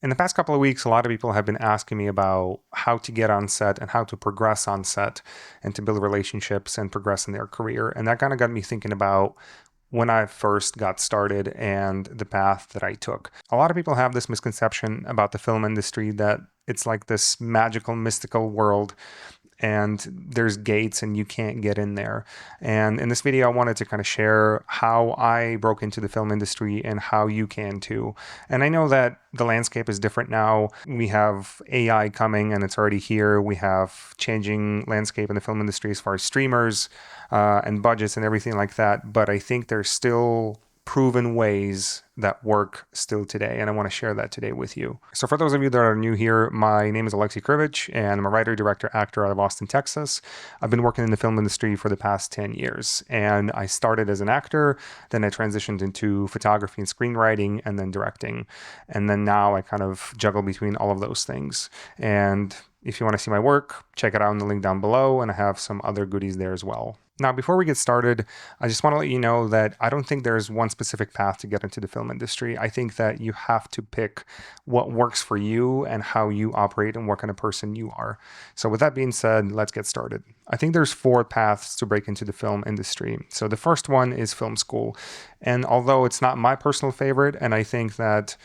In the past couple of weeks, a lot of people have been asking me about how to get on set and how to progress on set and to build relationships and progress in their career. And that kind of got me thinking about when I first got started and the path that I took. A lot of people have this misconception about the film industry that it's like this magical, mystical world and there's gates and you can't get in there. And in this video, I wanted to kind of share how I broke into the film industry and how you can too. And I know that the landscape is different now. We have AI coming and it's already here. We have changing landscape in the film industry as far as streamers and budgets and everything like that. But I think there's still proven ways that work still today, and I want to share that today with you. So for those of you that are new here, my name is Olexiy Kryvych, and I'm a writer, director, actor out of Austin, Texas. I've been working in the film industry for the past 10 years, and I started as an actor, then I transitioned into photography and screenwriting, and then directing. And then now I kind of juggle between all of those things. And if you want to see my work, check it out in the link down below, and I have some other goodies there as well. Now, before we get started, I just want to let you know that I don't think there's one specific path to get into the film industry. I think that you have to pick what works for you and how you operate and what kind of person you are. So with that being said, let's get started. I think there's 4 paths to break into the film industry. So the first one is film school. And although it's not my personal favorite, and I think that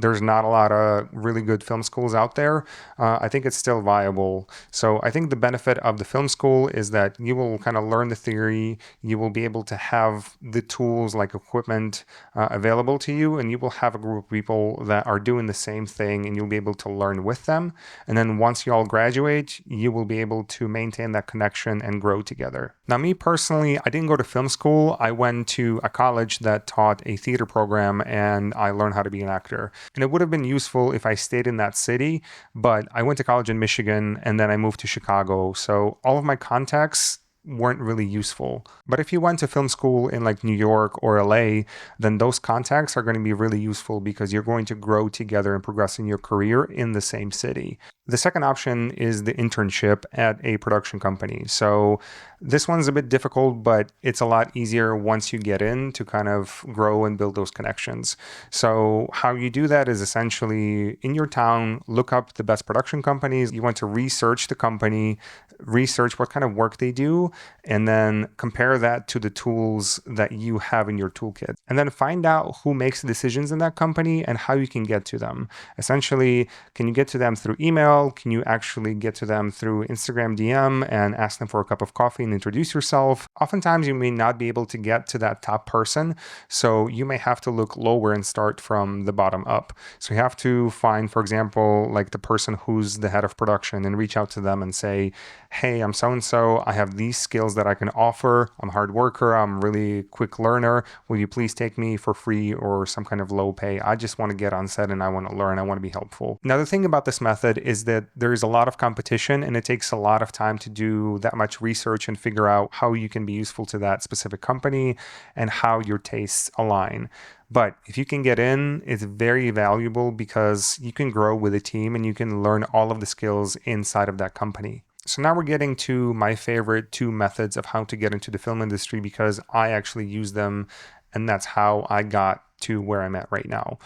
there's not a lot of really good film schools out there, I think it's still viable. So I think the benefit of the film school is that you will kind of learn the theory, you will be able to have the tools like equipment available to you, and you will have a group of people that are doing the same thing, and you'll be able to learn with them. And then once you all graduate, you will be able to maintain that connection and grow together. Now, me personally, I didn't go to film school. I went to a college that taught a theater program, and I learned how to be an actor. And it would have been useful if I stayed in that city, but I went to college in Michigan, and then I moved to Chicago. So all of my contacts weren't really useful. But if you went to film school in like New York or LA, then those contacts are going to be really useful because you're going to grow together and progress in your career in the same city. The second option is the internship at a production company. So this one's a bit difficult, but it's a lot easier once you get in to kind of grow and build those connections. So how you do that is essentially in your town, look up the best production companies. You want to research the company, research what kind of work they do, and then compare that to the tools that you have in your toolkit. And then find out who makes the decisions in that company and how you can get to them. Essentially, can you get to them through email? Can you actually get to them through Instagram DM and ask them for a cup of coffee and introduce yourself? Oftentimes, you may not be able to get to that top person, so you may have to look lower and start from the bottom up. So you have to find, for example, like the person who's the head of production and reach out to them and say, hey, I'm so-and-so. I have these skills that I can offer. I'm a hard worker. I'm a really quick learner. Will you please take me for free or some kind of low pay? I just want to get on set and I want to learn. I want to be helpful. Now, the thing about this method is that there's a lot of competition and it takes a lot of time to do that much research and figure out how you can be useful to that specific company and how your tastes align. But if you can get in, it's very valuable because you can grow with a team and you can learn all of the skills inside of that company. So now we're getting to my favorite 2 methods of how to get into the film industry because I actually use them and that's how I got to where I'm at right now.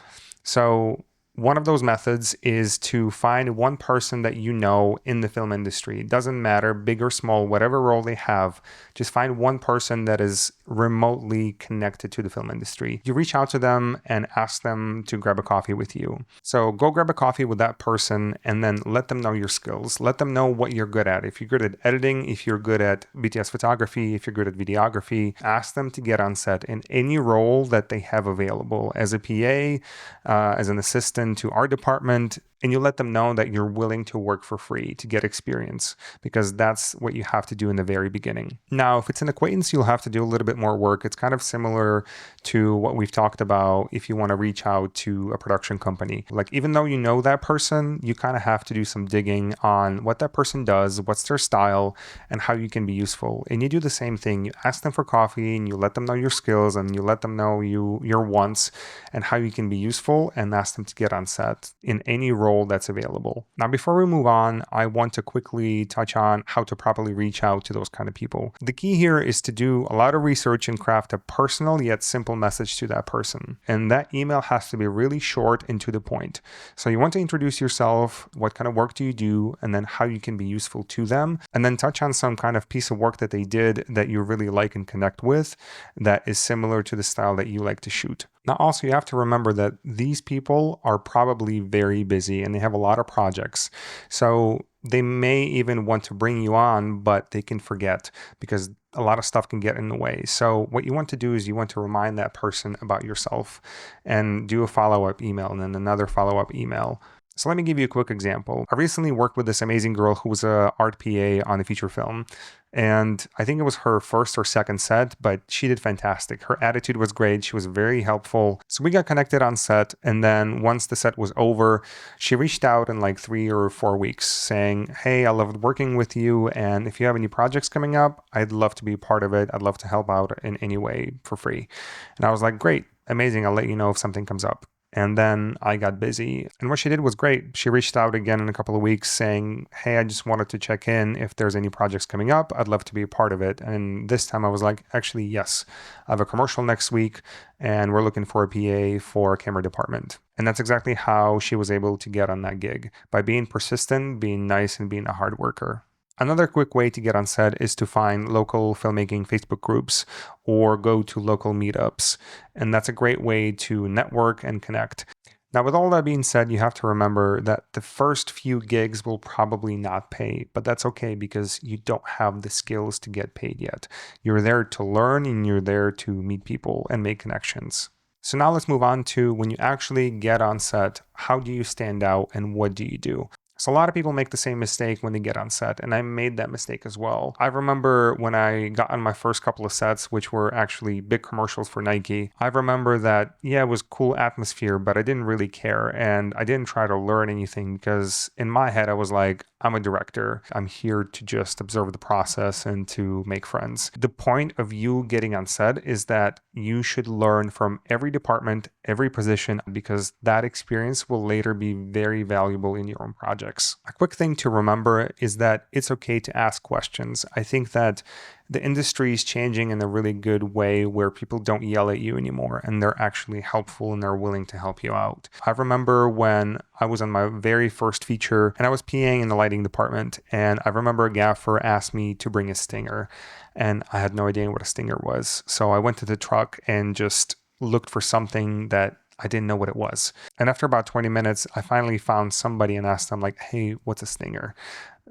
So one of those methods is to find one person that you know in the film industry. It doesn't matter, big or small, whatever role they have, just find one person that is remotely connected to the film industry. You reach out to them and ask them to grab a coffee with you. So go grab a coffee with that person and then let them know your skills. Let them know what you're good at. If you're good at editing, if you're good at BTS photography, if you're good at videography, ask them to get on set in any role that they have available as a PA, as an assistant to our department, and you let them know that you're willing to work for free to get experience because that's what you have to do in the very beginning. Now, if it's an acquaintance, you'll have to do a little bit more work. It's kind of similar to what we've talked about if you want to reach out to a production company. Like, even though you know that person, you kind of have to do some digging on what that person does, what's their style, and how you can be useful. And you do the same thing. You ask them for coffee and you let them know your skills and you let them know your wants and how you can be useful and ask them to get on set in any role role that's available. Now, before we move on, I want to quickly touch on how to properly reach out to those kind of people. The key here is to do a lot of research and craft a personal yet simple message to that person. And that email has to be really short and to the point. So you want to introduce yourself, what kind of work do you do, and then how you can be useful to them, and then touch on some kind of piece of work that they did that you really like and connect with that is similar to the style that you like to shoot. Now, also, you have to remember that these people are probably very busy and they have a lot of projects. So they may even want to bring you on, but they can forget because a lot of stuff can get in the way. So what you want to do is you want to remind that person about yourself and do a follow-up email and then another follow-up email. So let me give you a quick example. I recently worked with this amazing girl who was a art PA on a feature film. And I think it was her first or second set, but she did fantastic. Her attitude was great. She was very helpful. So we got connected on set. And then once the set was over, she reached out in like 3 or 4 weeks saying, hey, I loved working with you. And if you have any projects coming up, I'd love to be a part of it. I'd love to help out in any way for free. And I was like, great, amazing. I'll let you know if something comes up. And then I got busy. And what she did was great. She reached out again in a couple of weeks saying, hey, I just wanted to check in if there's any projects coming up. I'd love to be a part of it. And this time I was like, actually, yes, I have a commercial next week and we're looking for a PA for a camera department. And that's exactly how she was able to get on that gig, by being persistent, being nice, and being a hard worker. Another quick way to get on set is to find local filmmaking Facebook groups or go to local meetups. And that's a great way to network and connect. Now, with all that being said, you have to remember that the first few gigs will probably not pay, but that's okay because you don't have the skills to get paid yet. You're there to learn and you're there to meet people and make connections. So now let's move on to when you actually get on set, how do you stand out and what do you do? So a lot of people make the same mistake when they get on set, and I made that mistake as well. I remember when I got on my first couple of sets, which were actually big commercials for Nike, I remember that, yeah, it was cool atmosphere, but I didn't really care, and I didn't try to learn anything because in my head, I was like, I'm a director. I'm here to just observe the process and to make friends. The point of you getting on set is that you should learn from every department, every position, because that experience will later be very valuable in your own project. A quick thing to remember is that it's okay to ask questions. I think that the industry is changing in a really good way where people don't yell at you anymore and they're actually helpful and they're willing to help you out. I remember when I was on my very first feature and I was PAing in the lighting department, and I remember a gaffer asked me to bring a stinger and I had no idea what a stinger was. So I went to the truck and just looked for something that I didn't know what it was. And after about 20 minutes, I finally found somebody and asked them like, hey, what's a stinger?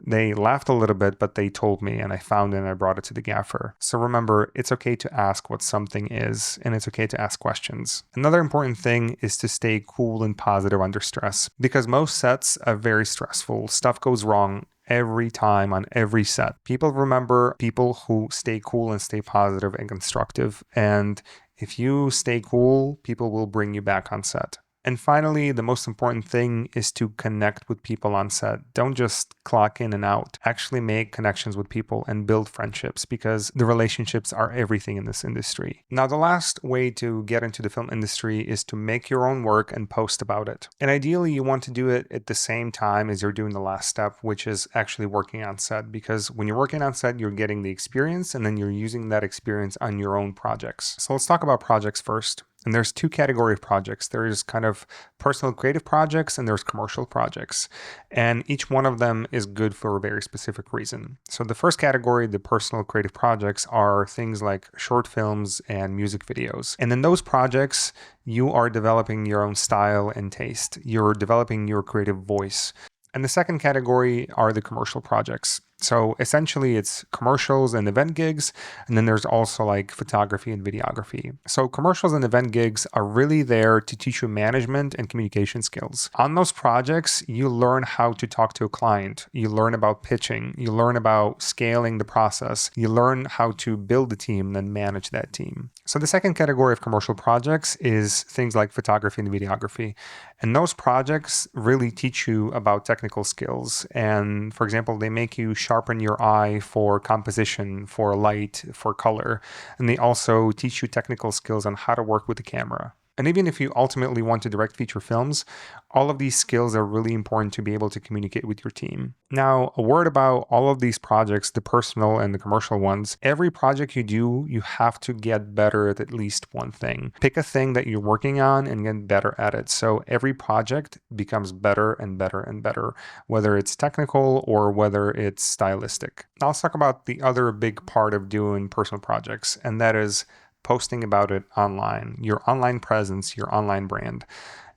They laughed a little bit, but they told me and I found it and I brought it to the gaffer. So remember, it's okay to ask what something is and it's okay to ask questions. Another important thing is to stay cool and positive under stress because most sets are very stressful. Stuff goes wrong every time on every set. People remember people who stay cool and stay positive and constructive. And if you stay cool, people will bring you back on set. And finally, the most important thing is to connect with people on set. Don't just clock in and out. Actually make connections with people and build friendships because the relationships are everything in this industry. Now, the last way to get into the film industry is to make your own work and post about it. And ideally, you want to do it at the same time as you're doing the last step, which is actually working on set. Because when you're working on set, you're getting the experience and then you're using that experience on your own projects. So let's talk about projects first. And there's two categories of projects. There's kind of personal creative projects and there's commercial projects. And each one of them is good for a very specific reason. So the first category, the personal creative projects, are things like short films and music videos. And in those projects, you are developing your own style and taste. You're developing your creative voice. And the second category are the commercial projects. So essentially it's commercials and event gigs, and then there's also like photography and videography. So commercials and event gigs are really there to teach you management and communication skills. On those projects, you learn how to talk to a client. You learn about pitching. You learn about scaling the process. You learn how to build a team and then manage that team. So the second category of commercial projects is things like photography and videography. And those projects really teach you about technical skills. And for example, they make you sharpen your eye for composition, for light, for color. And they also teach you technical skills on how to work with the camera. And even if you ultimately want to direct feature films, all of these skills are really important to be able to communicate with your team. Now, a word about all of these projects, the personal and the commercial ones. Every project you do, you have to get better at least one thing. Pick a thing that you're working on and get better at it. So every project becomes better and better and better, whether it's technical or whether it's stylistic. Now let's talk about the other big part of doing personal projects, and that is posting about it online, your online presence, your online brand.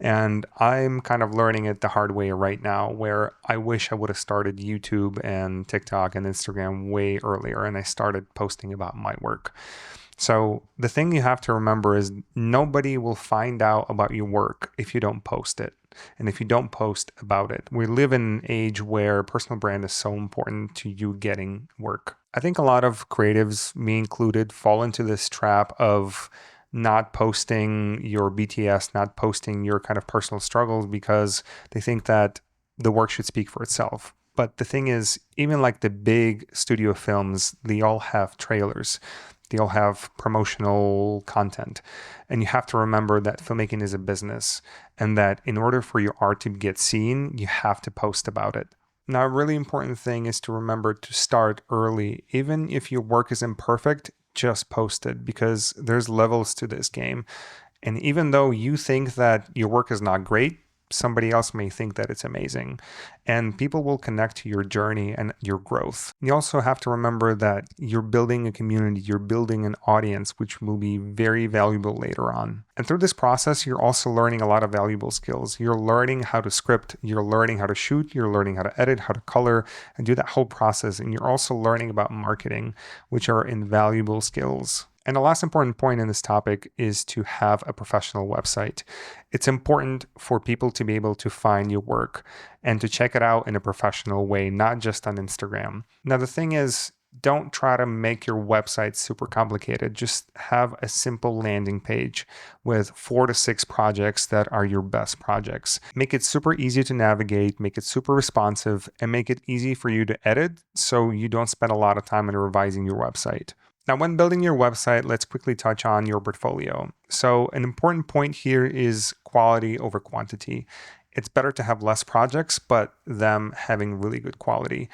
And I'm kind of learning it the hard way right now, where I wish I would have started YouTube and TikTok and Instagram way earlier, and I started posting about my work. So the thing you have to remember is nobody will find out about your work if you don't post it. And if you don't post about it, we live in an age where personal brand is so important to you getting work. I think a lot of creatives, me included, fall into this trap of not posting your BTS, not posting your kind of personal struggles because they think that the work should speak for itself. But the thing is, even like the big studio films, they all have trailers. They all have promotional content. And you have to remember that filmmaking is a business and that in order for your art to get seen, you have to post about it. Now, a really important thing is to remember to start early. Even if your work is imperfect, just post it because there's levels to this game. And even though you think that your work is not great, somebody else may think that it's amazing, and people will connect to your journey and your growth. You also have to remember that you're building a community, you're building an audience, which will be very valuable later on. And through this process, you're also learning a lot of valuable skills. You're learning how to script, you're learning how to shoot, you're learning how to edit, how to color, and do that whole process. And you're also learning about marketing, which are invaluable skills. And the last important point in this topic is to have a professional website. It's important for people to be able to find your work and to check it out in a professional way, not just on Instagram. Now, the thing is, don't try to make your website super complicated. Just have a simple landing page with 4 to 6 projects that are your best projects. Make it super easy to navigate, make it super responsive, and make it easy for you to edit so you don't spend a lot of time in revising your website. Now, when building your website, let's quickly touch on your portfolio. So an important point here is quality over quantity. It's better to have less projects, but them having really good quality.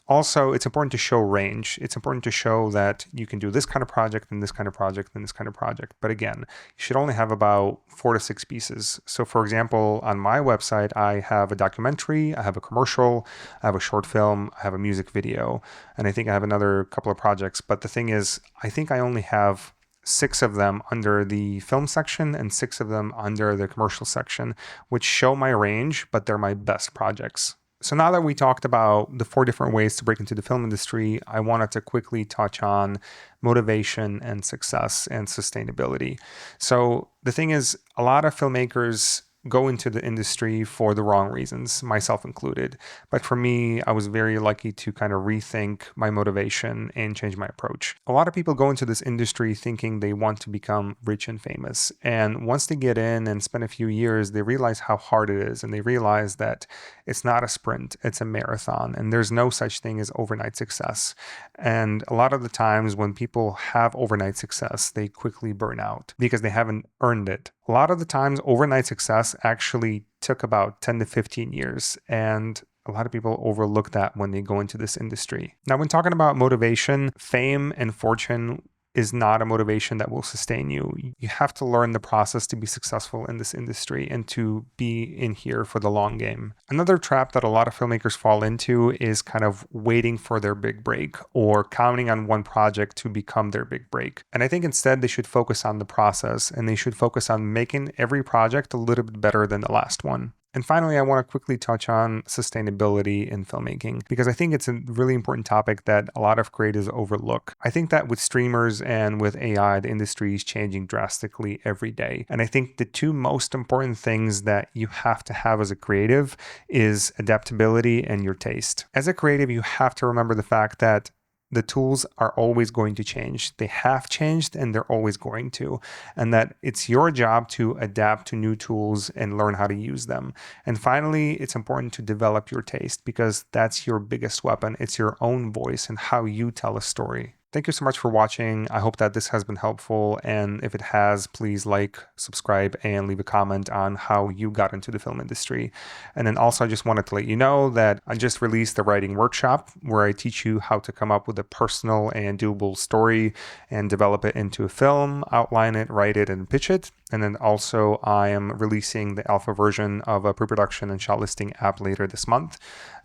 Also, it's important to show range. It's important to show that you can do this kind of project and this kind of project and this kind of project. But again, you should only have about 4 to 6 pieces. So for example, on my website, I have a documentary, I have a commercial, I have a short film, I have a music video, and I think I have another couple of projects. But the thing is, I think I only have 6 of them under the film section and 6 of them under the commercial section, which show my range, but they're my best projects. So now that we talked about the 4 different ways to break into the film industry, I wanted to quickly touch on motivation and success and sustainability. So the thing is, a lot of filmmakers go into the industry for the wrong reasons, myself included. But for me, I was very lucky to kind of rethink my motivation and change my approach. A lot of people go into this industry thinking they want to become rich and famous. And once they get in and spend a few years, they realize how hard it is. And they realize that it's not a sprint, it's a marathon. And there's no such thing as overnight success. And a lot of the times when people have overnight success, they quickly burn out because they haven't earned it. A lot of the times, overnight success actually took about 10 to 15 years. And a lot of people overlook that when they go into this industry. Now, when talking about motivation, fame and fortune is not a motivation that will sustain you. You have to learn the process to be successful in this industry and to be in here for the long game. Another trap that a lot of filmmakers fall into is kind of waiting for their big break or counting on one project to become their big break. And I think instead they should focus on the process and they should focus on making every project a little bit better than the last one. And finally, I want to quickly touch on sustainability in filmmaking because I think it's a really important topic that a lot of creators overlook. I think that with streamers and with AI, the industry is changing drastically every day. And I think the 2 most important things that you have to have as a creative is adaptability and your taste. As a creative, you have to remember the fact that the tools are always going to change. They have changed and they're always going to. And that it's your job to adapt to new tools and learn how to use them. And finally, it's important to develop your taste because that's your biggest weapon. It's your own voice and how you tell a story. Thank you so much for watching. I hope that this has been helpful. And if it has, please like, subscribe, and leave a comment on how you got into the film industry. And then also, I just wanted to let you know that I just released the writing workshop where I teach you how to come up with a personal and doable story and develop it into a film, outline it, write it, and pitch it. And then also, I am releasing the alpha version of a pre-production and shot listing app later this month.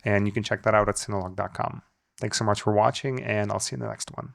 And you can check that out at Cinelogue.com. Thanks so much for watching, and I'll see you in the next one.